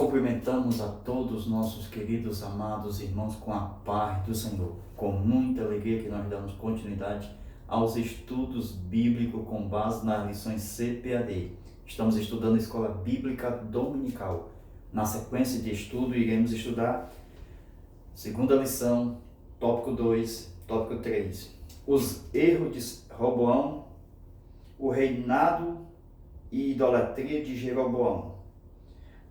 Cumprimentamos a todos os nossos queridos, amados irmãos com a paz do Senhor. Com muita alegria que nós damos continuidade aos estudos bíblicos com base nas lições CPAD. Estamos estudando a Escola Bíblica Dominical. Na sequência de estudo, iremos estudar segunda lição, tópico 2, tópico 3. Os erros de Roboão, o reinado e idolatria de Jeroboão.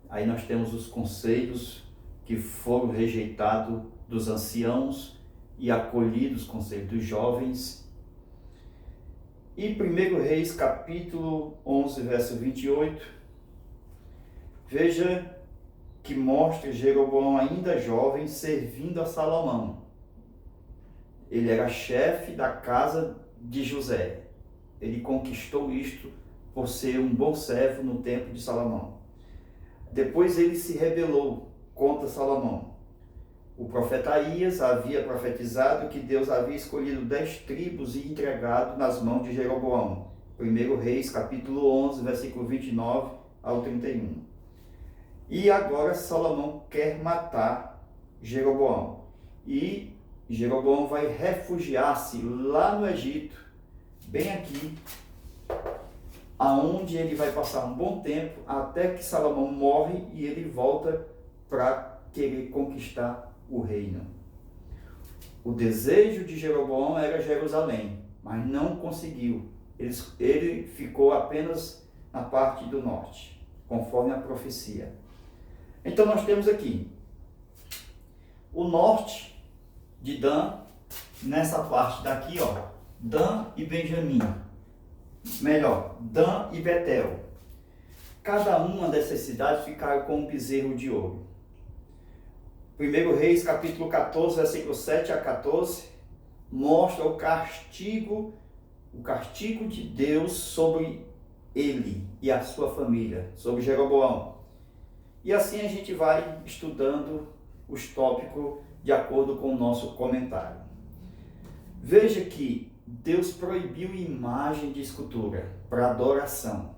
Aí nós temos os conselhos que foram rejeitados dos anciãos e acolhidos, conselhos dos jovens. E 1 Reis, capítulo 11, verso 28, veja que mostra Jeroboão ainda jovem servindo a Salomão. Ele era chefe da casa de José. Ele conquistou isto por ser um bom servo no tempo de Salomão. Depois ele se rebelou contra Salomão. O profeta Aías havia profetizado que Deus havia escolhido 10 tribos e entregado nas mãos de Jeroboão. 1 Reis, capítulo 11, versículo 29 ao 31. E agora Salomão quer matar Jeroboão. E Jeroboão vai refugiar-se lá no Egito, bem aqui, aonde ele vai passar um bom tempo, até que Salomão morre e ele volta para querer conquistar o reino. O desejo de Jeroboão era Jerusalém, mas não conseguiu. Ele ficou apenas na parte do norte, conforme a profecia. Então nós temos aqui o norte de Dan, nessa parte daqui, ó, Dan e Benjamim. Melhor, Dan e Betel. Cada uma dessas cidades ficaram com um bezerro de ouro. 1 Reis, capítulo 14, versículo 7 a 14, mostra o castigo de Deus sobre ele e a sua família, sobre Jeroboão. E assim a gente vai estudando os tópicos de acordo com o nosso comentário. Veja que Deus proibiu imagem de escultura para adoração.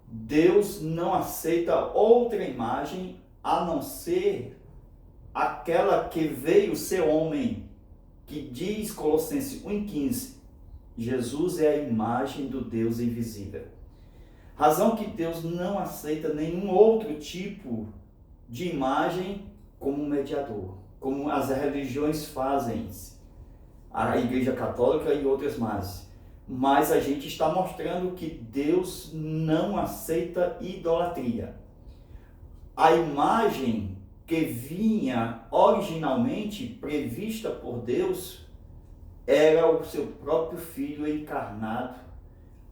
Deus não aceita outra imagem a não ser aquela que veio ser homem, que diz Colossenses 1,15, Jesus é a imagem do Deus invisível. Razão que Deus não aceita nenhum outro tipo de imagem como mediador, como as religiões fazem, a Igreja Católica e outras mais. Mas a gente está mostrando que Deus não aceita idolatria. A imagem que vinha originalmente prevista por Deus era o seu próprio Filho encarnado,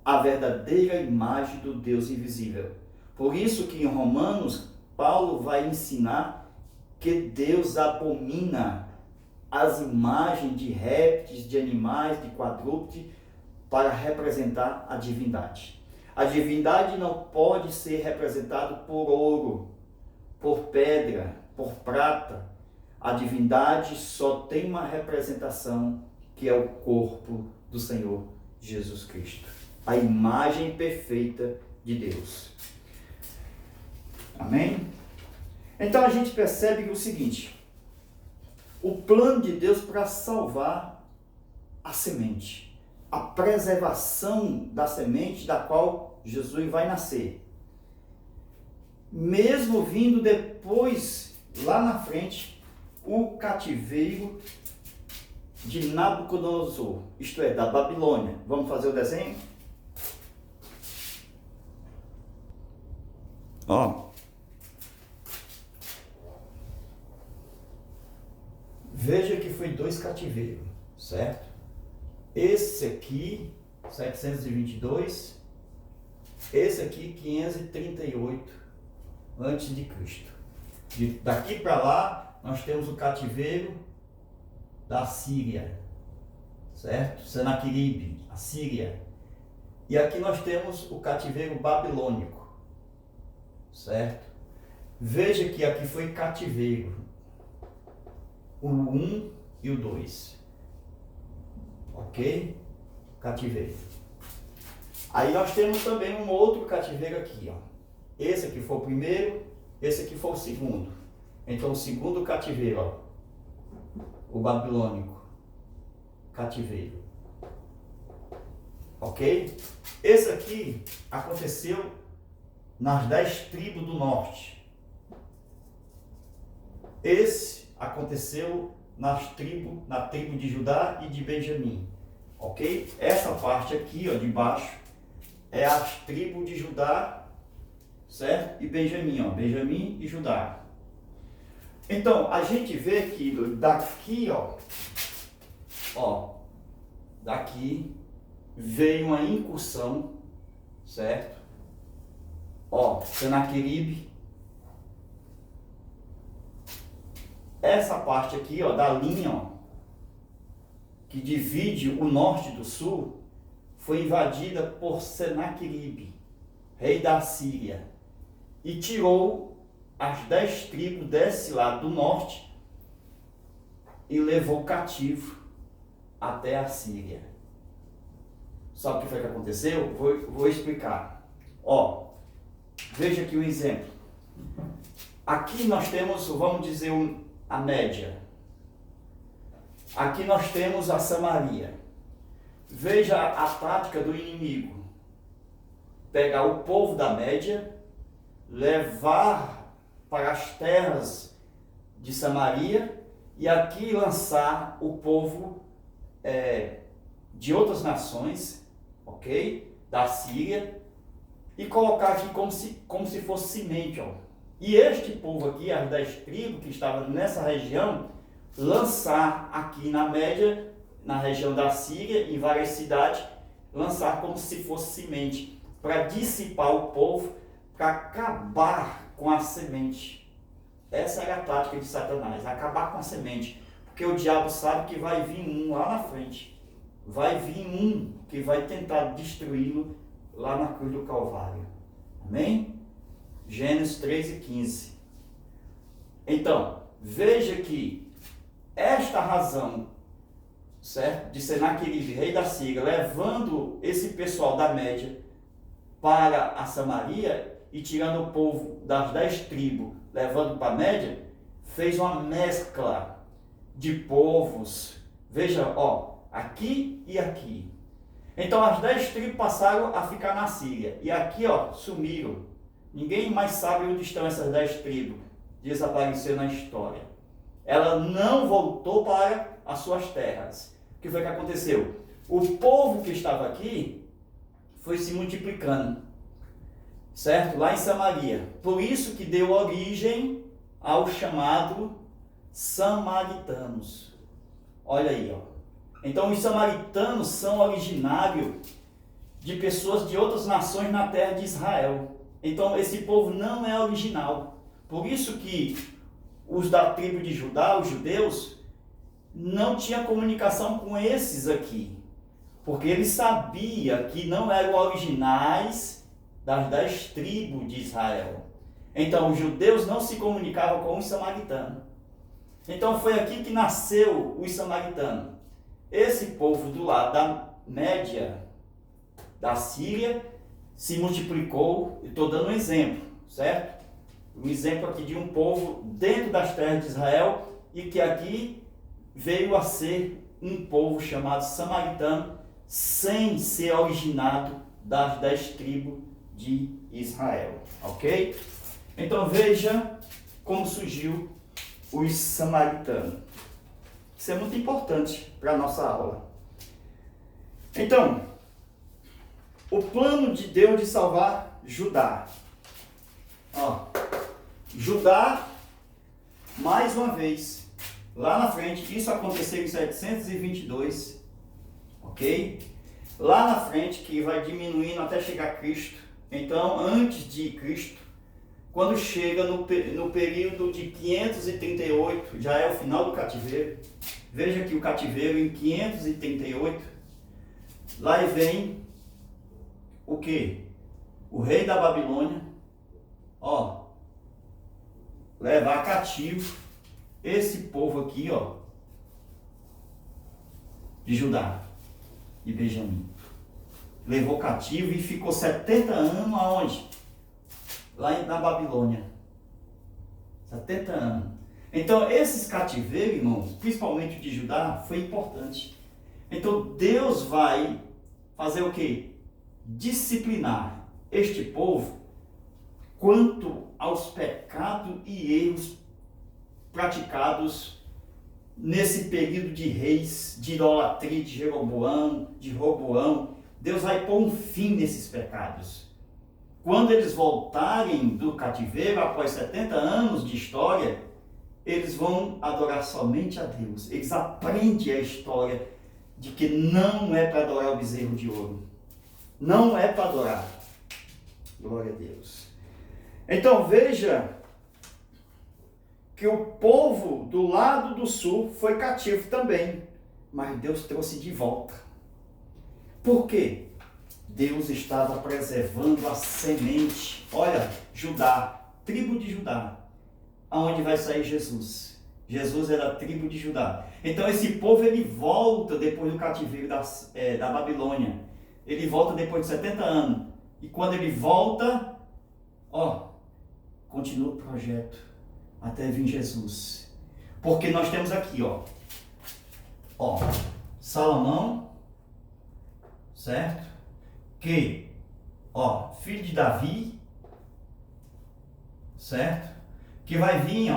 a verdadeira imagem do Deus invisível. Por isso que em Romanos, Paulo vai ensinar que Deus abomina as imagens de répteis, de animais, de quadrúpedes, para representar a divindade. A divindade não pode ser representada por ouro, por pedra, por prata. A divindade só tem uma representação, que é o corpo do Senhor Jesus Cristo. A imagem perfeita de Deus. Amém? Então a gente percebe o seguinte: o plano de Deus para salvar a semente, a preservação da semente da qual Jesus vai nascer. Mesmo vindo depois, lá na frente, o cativeiro de Nabucodonosor, isto é, da Babilônia. Vamos fazer o desenho? Ó. Veja que foi 2 cativeiros, certo? Esse aqui, 722, esse aqui, 538 antes de Cristo. Daqui para lá, nós temos o cativeiro da Síria, certo? Senaqueribe, a Síria. E aqui nós temos o cativeiro babilônico, certo? Veja que aqui foi cativeiro, o 1 e o 2, ok? Cativeiro. Aí nós temos também um outro cativeiro aqui, ó. Esse aqui foi o primeiro, Esse aqui foi o segundo. Então, o segundo cativeiro, ó, o babilônico, cativeiro. Ok? Esse aqui aconteceu nas 10 tribos do norte. Esse aconteceu na tribo de Judá e de Benjamim. Ok? Essa parte aqui, ó, de baixo, é as tribos de Judá, certo? E Benjamim, ó, Benjamim e Judá. Então, a gente vê que daqui, ó, daqui veio uma incursão, certo? Ó, Senaqueribe. Essa parte aqui, ó, da linha, ó, que divide o norte do sul, foi invadida por Senaqueribe, rei da Síria, e tirou as 10 tribos desse lado do norte e levou cativo até a Síria. Sabe o que foi que aconteceu? Vou explicar. Ó, veja aqui um exemplo. Aqui nós temos, vamos dizer, a média. Aqui nós temos a Samaria. Veja a tática do inimigo. Pegar o povo da média, levar para as terras de Samaria e aqui lançar o povo de outras nações, ok? Da Síria, e colocar aqui como se fosse semente, ó. E este povo aqui, as 10 tribos que estavam nessa região, lançar aqui na média, na região da Síria, em várias cidades, lançar como se fosse semente, para dissipar o povo, para acabar com a semente. Essa era a tática de Satanás, acabar com a semente, porque o diabo sabe que vai vir um lá na frente, vai vir um que vai tentar destruí-lo lá na cruz do Calvário. Amém? Gênesis 3:15. Então, veja que esta razão, certo, de Senaqueribe, rei da Síria, levando esse pessoal da média para a Samaria e tirando o povo das 10 tribos, levando para a média, fez uma mescla de povos. Veja, ó, aqui e aqui. Então as 10 tribos passaram a ficar na Síria. E aqui, ó, sumiram. Ninguém mais sabe onde estão essas 10 tribos. Desapareceu na história. Ela não voltou para as suas terras. O que foi que aconteceu? O povo que estava aqui foi se multiplicando, certo? Lá em Samaria. Por isso que deu origem ao chamado samaritanos. Olha aí, ó. Então os samaritanos são originários de pessoas de outras nações na terra de Israel. Então esse povo não é original. Por isso que os da tribo de Judá, os judeus, não tinham comunicação com esses aqui. Porque eles sabiam que não eram originais das 10 tribos de Israel. Então os judeus não se comunicavam com os samaritanos. Então foi aqui que nasceu os samaritanos. Esse povo do lado da média da Síria se multiplicou. Estou dando um exemplo, certo? Um exemplo aqui de um povo dentro das terras de Israel e que aqui veio a ser um povo chamado samaritano, sem ser originado das 10 tribos de Israel, ok? Então veja como surgiu os samaritanos. Isso é muito importante para a nossa aula. Então, o plano de Deus de salvar Judá. Ó, Judá, mais uma vez, lá na frente, isso aconteceu em 722, ok? Lá na frente, que vai diminuindo até chegar a Cristo. Então, antes de Cristo, quando chega no período de 538, já é o final do cativeiro. Veja que o cativeiro em 538, lá vem o que? O rei da Babilônia, ó, levar cativo esse povo aqui, ó, de Judá e Benjamim. Levou cativo e ficou 70 anos aonde? Lá na Babilônia. 70 anos. Então, esses cativeiros, irmãos, principalmente o de Judá, foi importante. Então, Deus vai fazer o quê? Disciplinar este povo quanto aos pecados e erros praticados nesse período de reis, de idolatria, de Jeroboão, de Roboão. Deus vai pôr um fim nesses pecados. Quando eles voltarem do cativeiro, após 70 anos de história, eles vão adorar somente a Deus. Eles aprendem a história de que não é para adorar o bezerro de ouro. Não é para adorar. Glória a Deus. Então veja que o povo do lado do sul foi cativo também, mas Deus trouxe de volta. Por quê? Deus estava preservando a semente. Olha, Judá, tribo de Judá, aonde vai sair Jesus. Jesus era a tribo de Judá. Então esse povo ele volta depois do cativeiro da Babilônia. Ele volta depois de 70 anos. E quando ele volta, continua o projeto até vir Jesus. Porque nós temos aqui, Salomão, certo? Que, filho de Davi, certo? Que vai vir,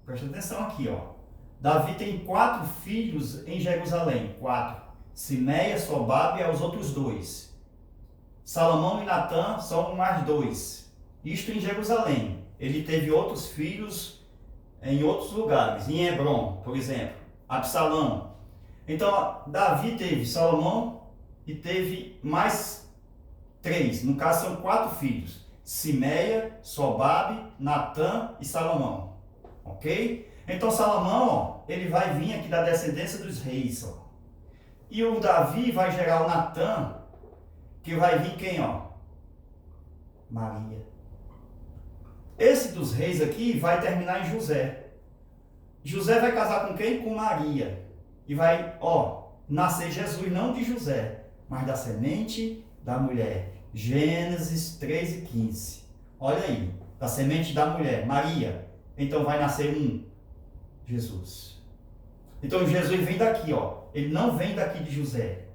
presta atenção aqui, Davi tem 4 filhos em Jerusalém, 4. Simeia, Sobabe e os outros 2. Salomão e Natã são mais 2. Isto em Jerusalém. Ele teve outros filhos em outros lugares, em Hebrom, por exemplo, Absalão. Então, Davi teve Salomão e teve mais 3. No caso, são 4 filhos. Simeia, Sobabe, Natã e Salomão. Ok? Então, Salomão, ele vai vir aqui da descendência dos reis, E o Davi vai gerar o Natã, que vai vir quem, Maria. Esse dos reis aqui vai terminar em José. José vai casar com quem? Com Maria. E vai, nascer Jesus não de José, mas da semente da mulher. Gênesis 3 e 15. Olha aí, da semente da mulher, Maria. Então vai nascer Jesus. Então Jesus vem daqui, Ele não vem daqui de José.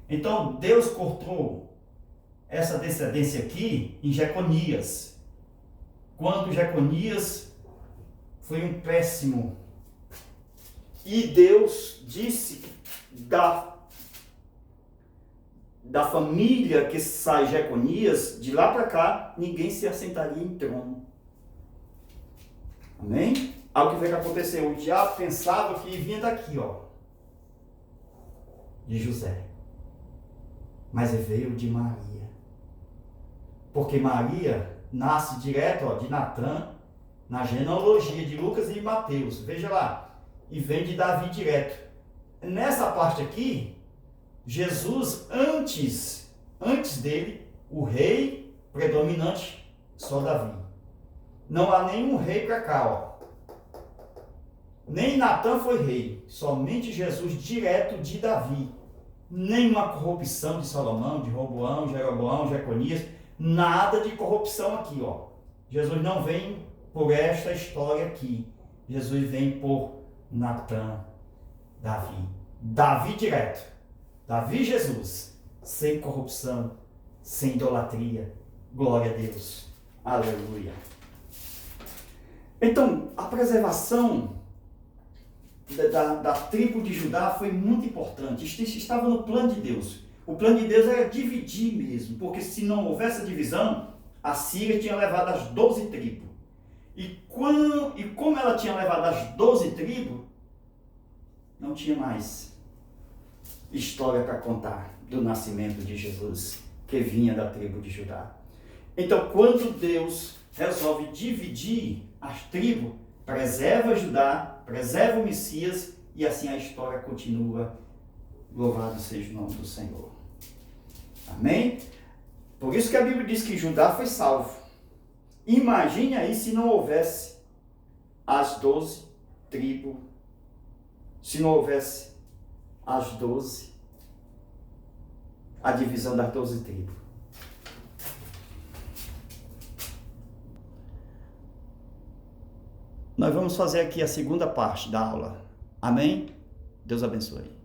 Então Deus cortou essa descendência aqui em Jeconias. Quando Jeconias foi um péssimo. E Deus disse da família que sai Jeconias, de lá para cá, ninguém se assentaria em trono. Amém? Algo que foi que aconteceu. O diabo pensava que vinha daqui, de José. Mas ele veio de Maria. Porque Maria nasce direto de Natã, na genealogia de Lucas e Mateus. Veja lá. E vem de Davi direto. Nessa parte aqui, Jesus, antes dele, o rei predominante, só Davi. Não há nenhum rei para cá, Nem Natã foi rei, somente Jesus direto de Davi. Nenhuma corrupção de Salomão, de Roboão, Jeroboão, Jeconias, nada de corrupção aqui, Jesus não vem por esta história aqui. Jesus vem por Natã, Davi. Davi direto. Davi Jesus, sem corrupção, sem idolatria. Glória a Deus. Aleluia. Então, a preservação da tribo de Judá foi muito importante. Isso estava no plano de Deus. O plano de Deus era dividir mesmo, porque se não houvesse a divisão, a Síria tinha levado as 12 tribos. E como ela tinha levado as 12 tribos, não tinha mais história para contar do nascimento de Jesus, que vinha da tribo de Judá. Então, quando Deus resolve dividir as tribos, preserva Judá, preserva o Messias, e assim a história continua. Louvado seja o nome do Senhor. Amém? Por isso que a Bíblia diz que Judá foi salvo. Imagine aí se não houvesse as 12 tribos, se não houvesse as 12, a divisão das 12 tribos. Nós vamos fazer aqui a segunda parte da aula. Amém? Deus abençoe.